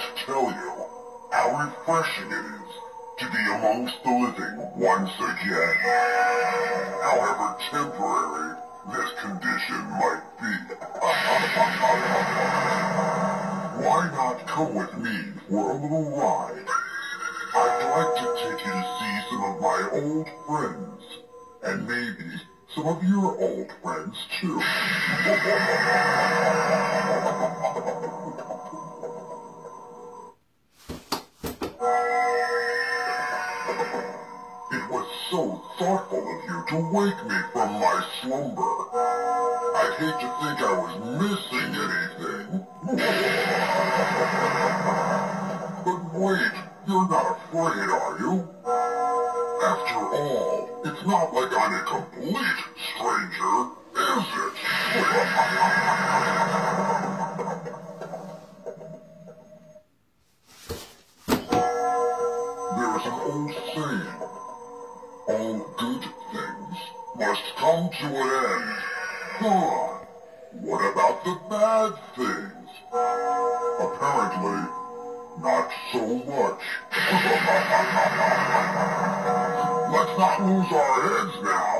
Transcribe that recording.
can't tell you how refreshing it is to be amongst the living once again. However temporary this condition might be. Why not come with me for a little ride? I'd like to take you to see some of my old friends, and maybe some of your old friends too. It was so thoughtful of you to wake me from my slumber. I'd hate to think I was missing anything. But wait, you're not afraid, are you? After all, it's not like I'm a complete stranger, is it? There's an old saying, all good things must come to an end. Huh. What about the bad things? Apparently, not so much. Let's not lose our heads now.